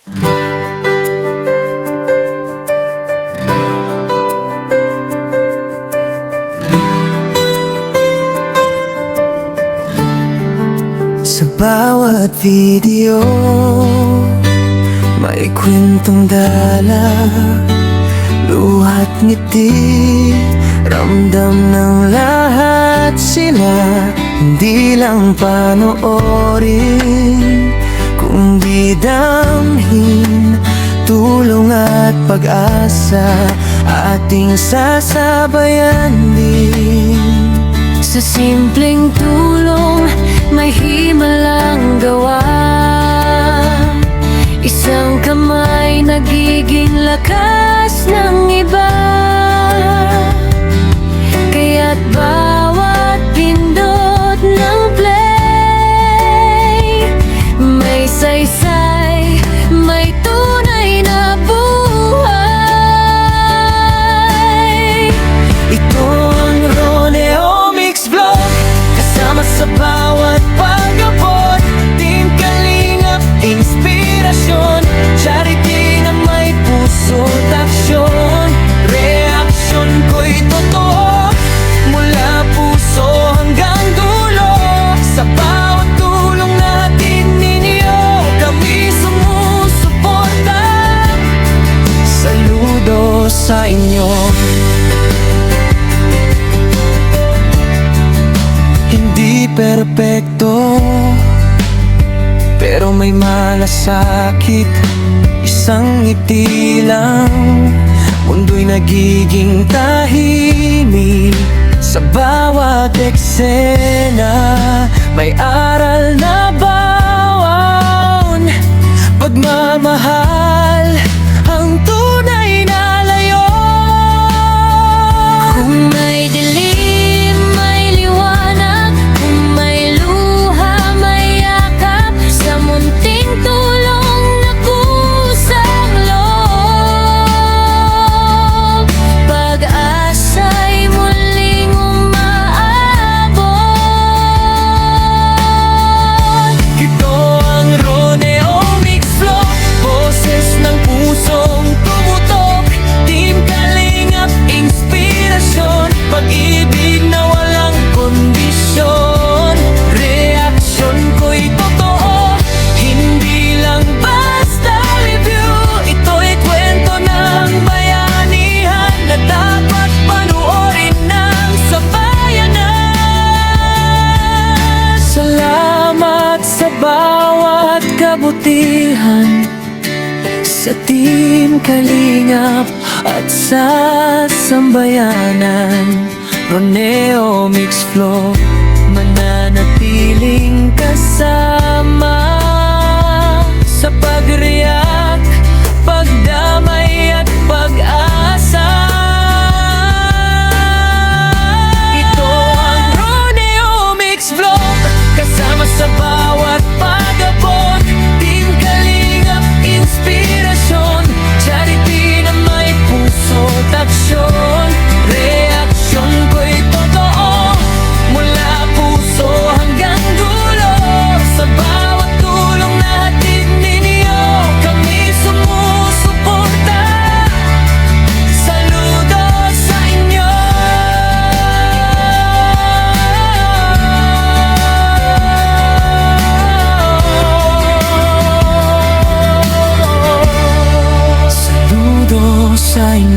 Sa bawat video, may kwentong dala, luha't ngiti, ramdam ng lahat sila. Hindi lang panoorin, kundi damhin, tulong at pag-asa, ating sasabayan din. Sa simpleng tulong, may himalang gawa. Isang kamay nagiging lakas ng iba. Kaya't bawat pindot ng play, may saysay, may tunay na buhay. Ito ang Roneo Mix Vlog, kasama sa bawat pag-abot. Team Kalingap, inspirasyon, charity na may puso't aksyon. Reaksyon ko'y totoo, mula puso hanggang dulo. Sa bawat tulong natin ninyo, kami sumusuporta. Saludo sa inyo. Hindi perpekto, pero may malasakit. Isang ngiti lang, mundo'y nagiging tahimik. Sa bawat eksena, may aral na baon. Pagmamahal, ang tunay na layon. Kung may dilim, may liwanag. Kung may luha, may yakap. Sa munting tulong na kusang loob, pag-asa'y muling umaabot. Ito ang Roneo Mix Vlog, boses ng pusong tumutok. Team Kalingap, inspirasyon, pag-ibig na walang kondisyon. Reaksyon ko'y totoo, hindi lang basta review. Ito'y kwento ng bayanihan na dapat panoorin ng sabayanan. Salamat sa bawat kabutihan, sa Team Kalingap at sa sambayanan. Roneo Mix Vlog, mananatiling kasama sa pagreact, pagdamay at pag-asa. Ito ang Roneo Mix Vlog, kasama sa bawat pag-abot. Team Kalingap, inspirasyon, charity na may puso't aksyon. Reaksyon ko'y totoo, mula puso hanggang dulo. Sa bawat tulong na hatid ninyo, kami sumusuporta. Saludo sa inyo. Saludo sa inyo.